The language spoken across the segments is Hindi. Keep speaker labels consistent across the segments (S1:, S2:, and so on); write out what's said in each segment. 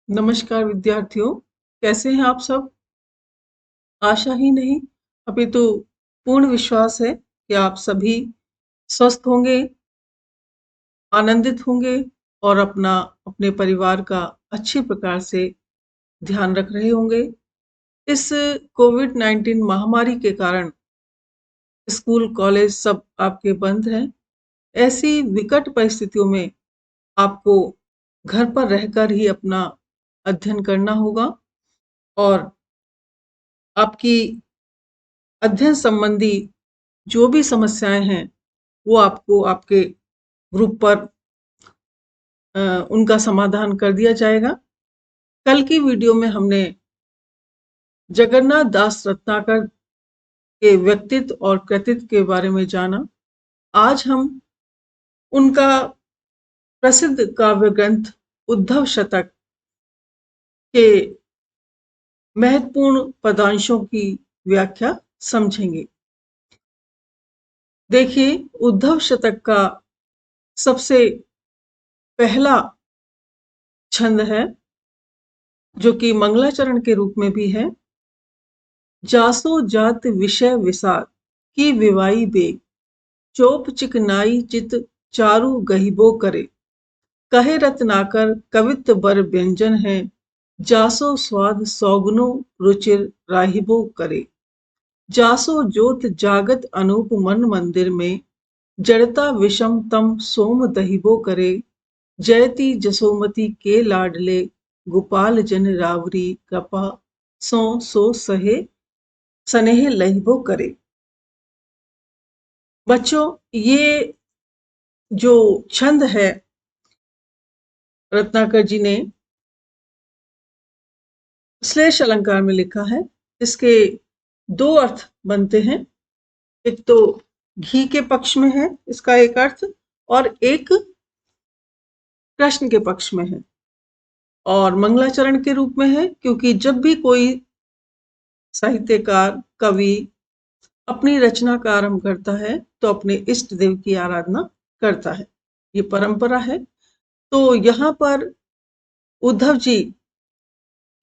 S1: नमस्कार विद्यार्थियों, कैसे हैं आप सब? आशा ही नहीं, अपितु पूर्ण विश्वास है कि आप सभी स्वस्थ होंगे, आनंदित होंगे और अपने परिवार का अच्छे प्रकार से ध्यान रख रहे होंगे। इस कोविड-19 महामारी के कारण स्कूल, कॉलेज सब आपके बंद हैं। ऐसी विकट परिस्थितियों में आपको घर पर रहकर ही अपना अध्ययन करना होगा और आपकी अध्ययन संबंधी जो भी समस्याएं हैं वो आपको आपके ग्रुप पर उनका समाधान कर दिया जाएगा। कल की वीडियो में हमने जगन्नाथ दास रत्नाकर के व्यक्तित्व और कृतित्व के बारे में जाना। आज हम उनका प्रसिद्ध काव्य ग्रंथ उद्धव शतक के महत्वपूर्ण पदांशों की व्याख्या समझेंगे। देखिए, उद्धव शतक का सबसे पहला छंद है जो कि मंगलाचरण के रूप में भी है। जासो जात विषय विषाद की विवाई बेग, चोप चिकनाई चित चारु गहिबो करे, कहे रत्नाकर कवित्व बर व्यंजन है, जासो स्वाद सौगुनो रुचिर राहिबो करे, जासो जोत जागत अनूप मन मंदिर में, जड़ता विषम तम सोम दहिबो करे, जयति जसोमति के लाडले, गोपाल जन रावरी कृपा सो सहे स्नेह लहिबो करे। बच्चों, ये जो छंद है रत्नाकर जी ने श्लेष अलंकार में लिखा है। इसके दो अर्थ बनते हैं। एक तो घी के पक्ष में है इसका एक अर्थ, और एक कृष्ण के पक्ष में है, और मंगलाचरण के रूप में है, क्योंकि जब भी कोई साहित्यकार, कवि अपनी रचना का आरंभ करता है तो अपने इष्ट देव की आराधना करता है। ये परंपरा है। तो यहाँ पर उद्धव जी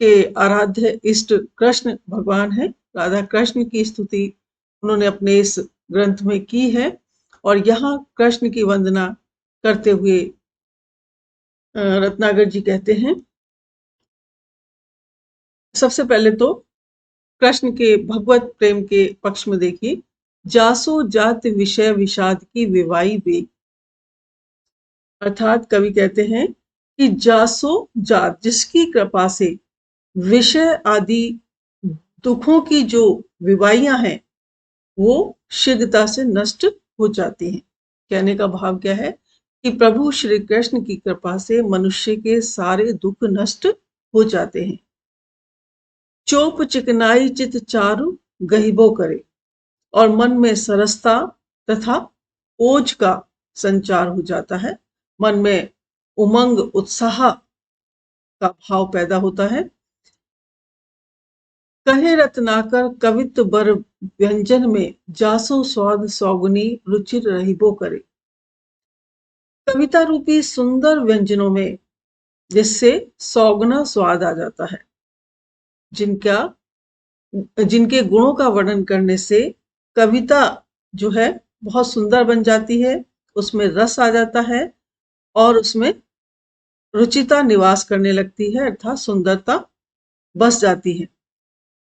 S1: के आराध्य इष्ट कृष्ण भगवान है। राधा कृष्ण की स्तुति उन्होंने अपने इस ग्रंथ में की है, और यहाँ कृष्ण की वंदना करते हुए रत्नाकर जी कहते हैं, सबसे पहले तो कृष्ण के भगवत प्रेम के पक्ष में देखिए, जासो जात विषय विषाद की विवाई बेग, अर्थात कवि कहते हैं कि जासो जात, जिसकी कृपा से विषय आदि दुखों की जो विवाइयां हैं वो शीघ्रता से नष्ट हो जाती हैं। कहने का भाव क्या है कि प्रभु श्री कृष्ण की कृपा से मनुष्य के सारे दुख नष्ट हो जाते हैं। चोप चिकनाई चित चारु गहिबो करे, और मन में सरसता तथा ओज का संचार हो जाता है। मन में उमंग, उत्साह का भाव पैदा होता है। कहे रत्नाकर कवित्व बर व्यंजन में, जासो स्वाद सौगुनी रुचिर रहिबो करे, कविता रूपी सुंदर व्यंजनों में जिससे सौगुना स्वाद आ जाता है, जिनके गुणों का वर्णन करने से कविता जो है बहुत सुंदर बन जाती है, उसमें रस आ जाता है और उसमें रुचिता निवास करने लगती है, अर्थात सुंदरता बस जाती है,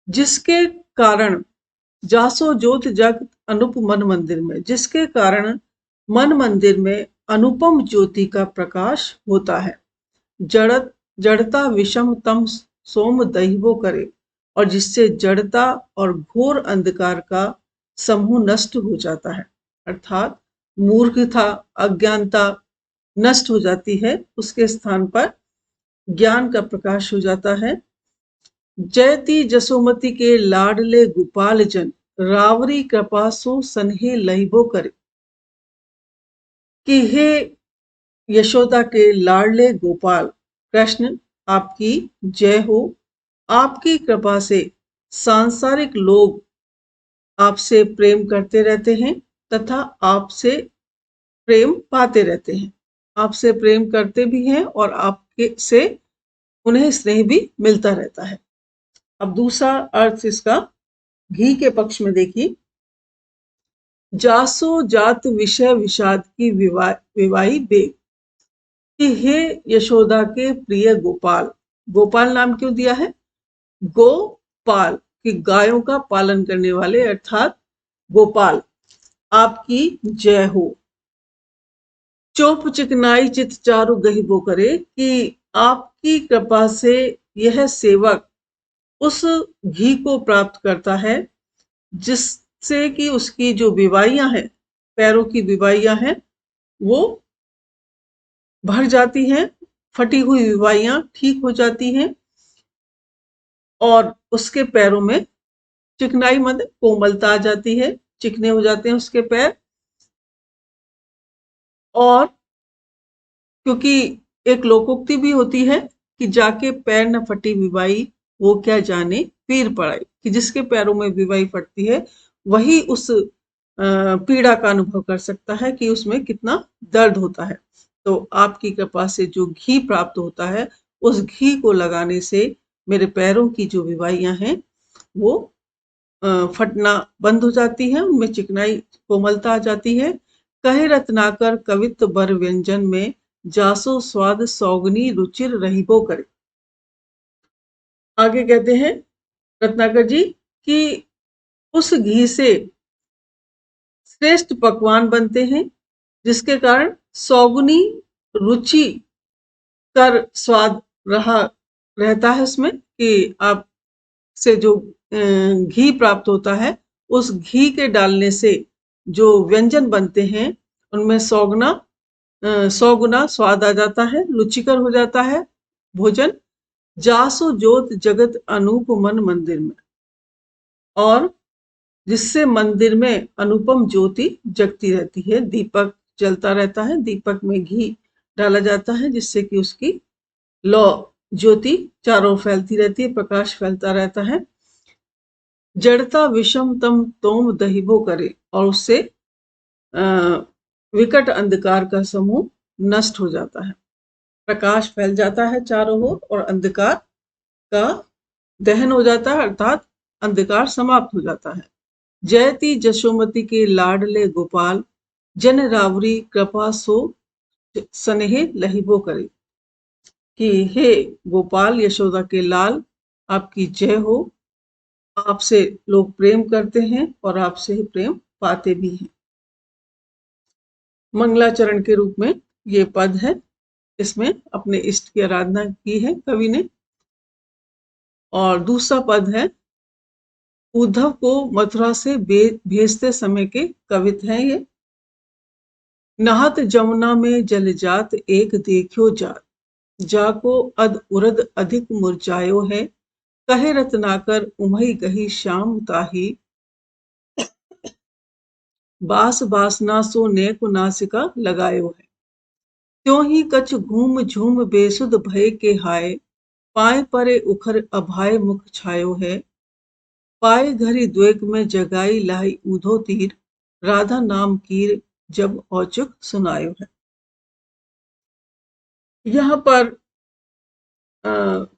S1: जिसके कारण जासो जोत जग अनुप मन मंदिर में, जिसके कारण मन मंदिर में अनुपम ज्योति का प्रकाश होता है। जड़ता विषम तम सोम दहिबो करे, और जिससे जड़ता और घोर अंधकार का समूह नष्ट हो जाता है, अर्थात मूर्खता, अज्ञानता नष्ट हो जाती है, उसके स्थान पर ज्ञान का प्रकाश हो जाता है। जयति जसोमति के लाडले गोपाल जन, रावरी कृपा सो सन्हे लहिबो करे, कि हे यशोदा के लाडले गोपाल कृष्ण, आपकी जय हो। आपकी कृपा से सांसारिक लोग आपसे प्रेम करते रहते हैं तथा आपसे प्रेम पाते रहते हैं। आपसे प्रेम करते भी हैं और आपके से उन्हें स्नेह भी मिलता रहता है। अब दूसरा अर्थ इसका घी के पक्ष में देखिए, जासो जात विषय विषाद की विवाही बेग, कि हे यशोदा के प्रिय गोपाल। गोपाल नाम क्यों दिया है? गोपाल कि गायों का पालन करने वाले, अर्थात गोपाल, आपकी जय हो। चोप चिकनाई चित चारु गहिबो करे, कि आपकी कृपा से यह सेवक उस घी को प्राप्त करता है जिससे कि उसकी जो विवाइयां हैं, पैरों की विवाइयां हैं, वो भर जाती हैं, फटी हुई विवाइयां ठीक हो जाती हैं और उसके पैरों में चिकनाई मतलब कोमलता आ जाती है, चिकने हो जाते हैं उसके पैर। और क्योंकि एक लोकोक्ति भी होती है कि जाके पैर न फटी विवाई वो क्या जाने पीर पड़ाई, कि जिसके पैरों में विवाई फटती है वही उस पीड़ा का अनुभव कर सकता है कि उसमें कितना दर्द होता है। तो आपकी कृपा से जो घी प्राप्त होता है, उस घी को लगाने से मेरे पैरों की जो विवाइयां हैं वो फटना बंद हो जाती है, उनमें चिकनाई कोमलता आ जाती है। कहे रत्नाकर कवित्व बर व्यंजन में, जासो स्वाद सौगनी रुचिर रहिबो करे। आगे कहते हैं रत्नाकर जी कि उस घी से श्रेष्ठ पकवान बनते हैं जिसके कारण सौगुनी रुचि कर स्वाद रहा रहता है उसमें, कि आप से जो घी प्राप्त होता है, उस घी के डालने से जो व्यंजन बनते हैं उनमें सौ गुना स्वाद आ जाता है, रुचिकर हो जाता है भोजन। जासो जोत जगत अनूप मन मंदिर में, और जिससे मंदिर में अनुपम ज्योति जगती रहती है, दीपक जलता रहता है, दीपक में घी डाला जाता है जिससे कि उसकी लौ ज्योति चारों फैलती रहती है, प्रकाश फैलता रहता है। जड़ता विषम तम तोम दहिबो करे, और उससे विकट अंधकार का समूह नष्ट हो जाता है, प्रकाश फैल जाता है चारों ओर और अंधकार का दहन हो जाता है, अर्थात अंधकार समाप्त हो जाता है। जयति जशोमति के लाडले गोपाल, जन रावरी कृपा सो स्नेह लहिबो करे, कि हे गोपाल यशोदा के लाल, आपकी जय हो। आपसे लोग प्रेम करते हैं और आपसे ही प्रेम पाते भी हैं। मंगलाचरण के रूप में ये पद है, इसमें अपने इष्ट की आराधना की है कवि ने। और दूसरा पद है, उद्धव को मथुरा से भेजते समय के कवित हैं ये। नहत जमुना में जल जात एक देखियो जात, जाको अद उरद अधिक मुरझायो है, कहे रत्नाकर उमई गही श्याम ताही, बास बासना सो नेक नासिका लगायो है। त्यों ही कछ घूम झूम बेसुध भय के हाय, पाए परे उखर अभाय मुख छायो है, पाए घरी द्वेग में जगाई लाई ऊधो तीर, राधा नाम कीर जब औचुक सुनायो है। यहाँ पर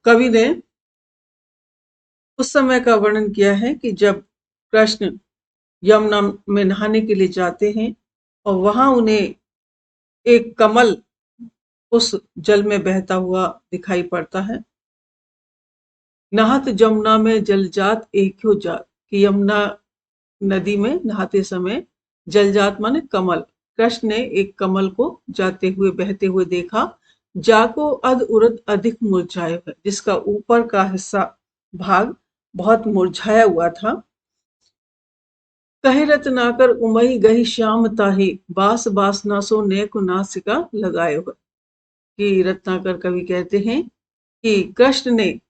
S1: कवि ने उस समय का वर्णन किया है कि जब कृष्ण यमुना में नहाने के लिए जाते हैं और वहां उन्हें एक कमल उस जल में बहता हुआ दिखाई पड़ता है। नहात जमुना में जलजात एक जात, कि यमुना नदी में नहाते समय जलजात माने कमल, कृष्ण ने एक कमल को जाते हुए बहते हुए देखा, जाको अध उरद अधिक मुरझाया है, जिसका ऊपर का हिस्सा भाग बहुत मुरझाया हुआ था। कहे रत्नाकर उमई गही श्याम ताही, बास बासना सो नेक नासिका लगाए हुए, कि रत्नाकर कवि कहते हैं कि कृष्ण ने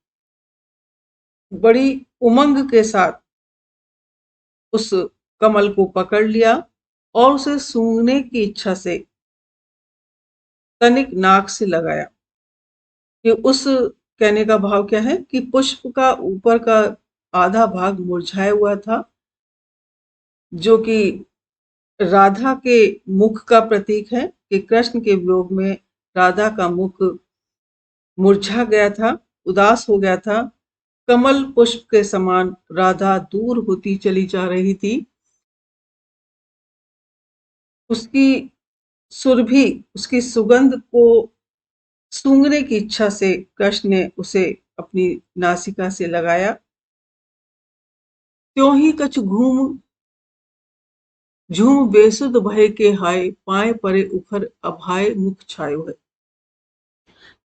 S1: बड़ी उमंग के साथ उस कमल को पकड़ लिया और उसे सूंघने की इच्छा से तनिक नाक से लगाया। कि उस कहने का भाव क्या है कि पुष्प का ऊपर का आधा भाग मुरझाया हुआ था, जो कि राधा के मुख का प्रतीक है, कि कृष्ण के वियोग में राधा का मुख मुरझा गया था। उदास हो गया था। कमल पुष्प के समान राधा दूर होती चली जा रही थी। उसकी सुरभि, उसकी सुगंध को सूंघने की इच्छा से कृष्ण ने उसे अपनी नासिका से लगाया। त्यों ही कछु घूम झूम बेसुध भय के हाय, पाए परे उखर अभाए मुख छायो है।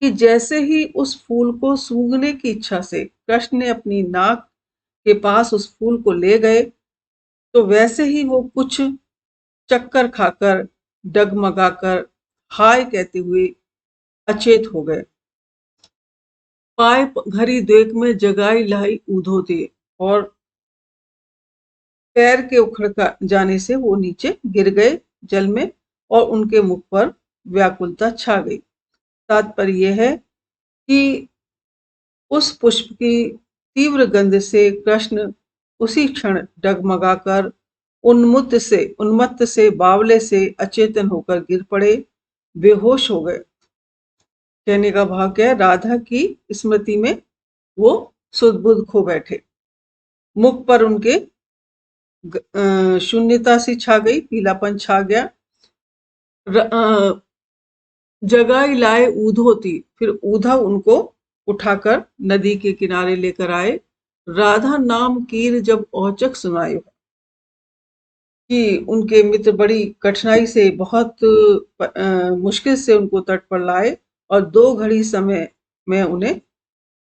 S1: कि जैसे ही उस फूल को सूंघने की इच्छा से कृष्ण ने अपनी नाक के पास उस फूल को ले गए, तो वैसे ही वो कुछ चक्कर खाकर, डगमगाकर, हाय कहते हुए अचेत हो गए। पाए घड़ी देख में जगाई लाई ऊधो थे, और पैर के उखड़ का जाने से वो नीचे गिर गए जल में, और उनके मुख पर व्याकुलता छा गई। तात्पर्य यह है कि उस पुष्प की तीव्र गंध से कृष्ण उसी क्षण डगमगाकर, उन्मत्त से, बावले से अचेतन होकर गिर पड़े, बेहोश हो गए। कहने का भाव क्या है, राधा की स्मृति में वो सुध-बुध खो बैठे। मुख पर उनके शून्यता सी छा गई, पीलापन छा गया। जगाई लाए ऊधो थी, फिर ऊधा उनको उठाकर नदी के किनारे लेकर आए। राधा नाम कीर जब औचक सुनायो, कि उनके मित्र बड़ी कठिनाई से, बहुत मुश्किल से उनको तट पर लाए, और 2 घड़ी समय में उन्हें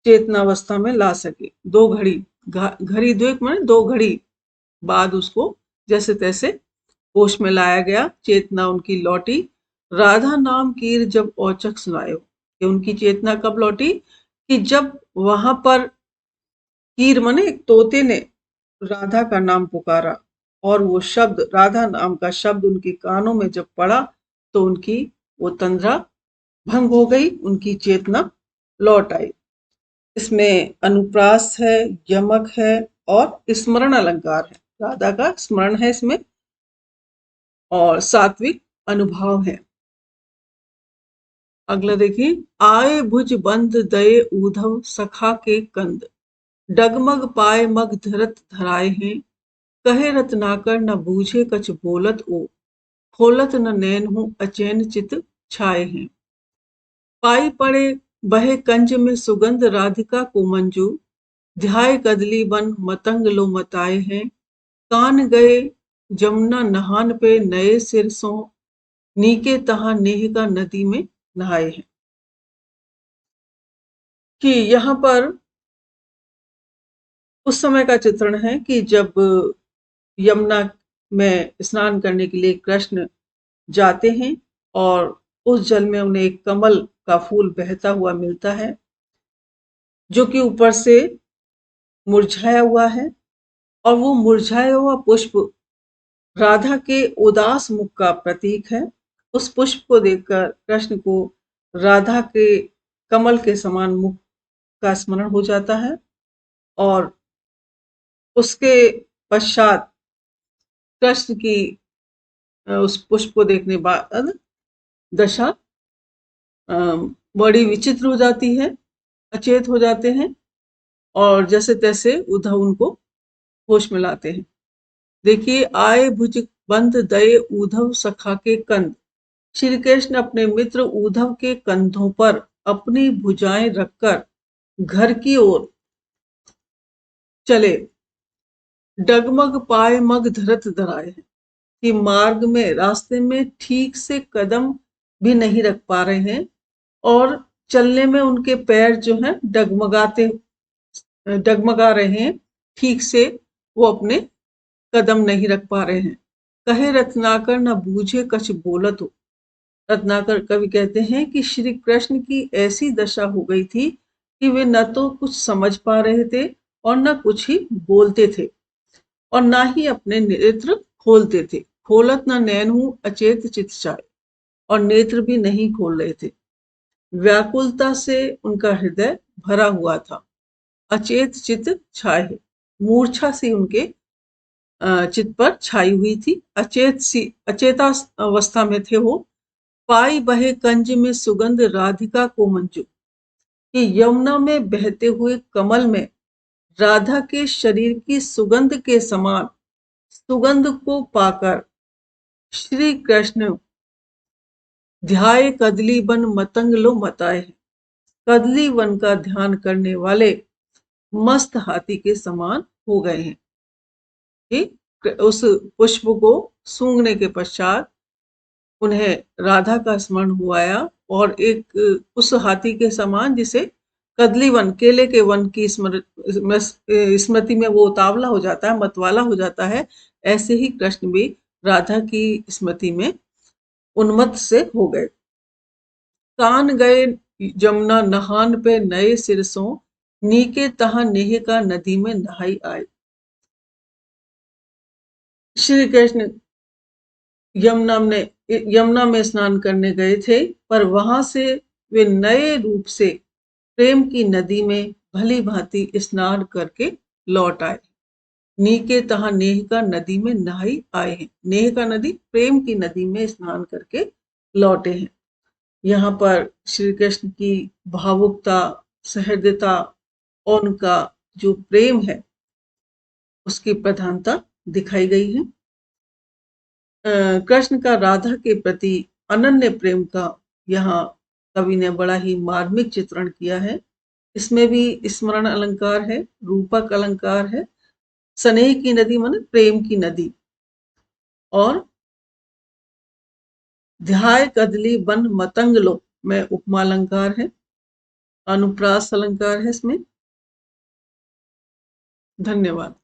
S1: चेतनावस्था में ला सके। 2 घड़ी, घड़ी द्वेक माने 2 घड़ी बाद उसको जैसे तैसे होश में लाया गया, चेतना उनकी लौटी। राधा नाम कीर जब औचक सुनायो, कि उनकी चेतना कब लौटी, कि जब वहां पर कीर माने एक तोते ने राधा का नाम पुकारा, और वो शब्द, राधा नाम का शब्द उनके कानों में जब पड़ा, तो उनकी वो तंद्रा भंग हो गई, उनकी चेतना लौट आई। इसमें अनुप्रास है, यमक है, और स्मरण अलंकार है। राधा का स्मरण है इसमें, और सात्विक अनुभव है। अगला देखिए, आए भुज बंद दये ऊधव सखा के कंद, डगमग पाए मग धरत धराए हैं, कहे रत्नाकर न बूझे कछ बोलत ओ, खोलत न नैन हूँ अचैन चित छाए हैं। पाई पड़े बहे कंज में सुगंध राधिका को मंजू, ध्याय कदली बन मतंग लो मताए हैं, कान गए जमुना नहान पे नए सिरसों, नीके तहा नेह का नदी में नहाए हैं। कि यहाँ पर उस समय का चित्रण है कि जब यमुना में स्नान करने के लिए कृष्ण जाते हैं, और उस जल में उन्हें एक कमल का फूल बहता हुआ मिलता है, जो कि ऊपर से मुरझाया हुआ है, और वो मुरझाया हुआ पुष्प राधा के उदास मुख का प्रतीक है। उस पुष्प को देखकर कृष्ण को राधा के कमल के समान मुख का स्मरण हो जाता है, और उसके पश्चात कृष्ण की उस पुष्प को देखने बाद दशा बड़ी विचित्र हो जाती है, अचेत हो जाते हैं, और जैसे तैसे उद्धव उनको होश में लाते हैं। देखिए, आए भुज बंद दये ऊधव सखा के कंध। श्री कृष्ण अपने मित्र ऊधव के कंधों पर अपनी भुजाएं रखकर घर की ओर चले। डगमग पाए मग धरत धराए, कि मार्ग में, रास्ते में ठीक से कदम भी नहीं रख पा रहे हैं, और चलने में उनके पैर जो हैं डगमगा रहे हैं, ठीक से वो अपने कदम नहीं रख पा रहे हैं। कहे रत्नाकर न बूझे कछ बोलत हो। रत्नाकर कवि कहते हैं कि श्री कृष्ण की ऐसी दशा हो गई थी कि वे न तो कुछ समझ पा रहे थे, और न कुछ ही बोलते थे, और ना ही अपने नेत्र खोलते थे। खोलत न नैन हूं अचेत चित चाहे, और नेत्र भी नहीं खोल रहे थे। व्याकुलता से उनका हृदय भरा हुआ था। अचेत चित छाए, मूर्छा सी उनके चित्त पर छाई हुई थी। अचेता अवस्था में थे वो। पाई बहे कंज में सुगंध राधिका को मंजू, कि यमुना में बहते हुए कमल में राधा के शरीर की सुगंध के समान सुगंध को पाकर श्री कृष्ण ध्याय कदली बन मतंग लो मताए। कदली वन का ध्यान करने वाले मस्त हाथी के समान हो गए हैं कि उस पुष्प को सूंघने के पश्चात उन्हें राधा का स्मरण हुआ और एक उस हाथी के समान जिसे कदली वन केले के वन की स्मृति में वो उतावला हो जाता है, मतवाला हो जाता है, ऐसे ही कृष्ण भी राधा की स्मृति में उन्मत्त से हो गए। कान गए जमुना नहान पे नए सिरसों, नीके तहा नेह का नदी में नहाई आए। श्री कृष्ण यमुना में स्नान करने गए थे, पर वहां से वे नए रूप से प्रेम की नदी में भली भांति स्नान करके लौट आए। नीके तहा नेह का नदी में नहाई आए हैं। नेह का नदी प्रेम की नदी में स्नान करके लौटे हैं। यहाँ पर श्री कृष्ण की भावुकता, सहृदयता और उनका जो प्रेम है उसकी प्रधानता दिखाई गई है। कृष्ण का राधा के प्रति अनन्य प्रेम का यहाँ कवि ने बड़ा ही मार्मिक चित्रण किया है। इसमें भी स्मरण अलंकार है, रूपक अलंकार है, स्नेह की नदी माने प्रेम की नदी, और ध्याय कदली बन मतंग लो में उपमा अलंकार है, अनुप्रास अलंकार है इसमें। धन्यवाद।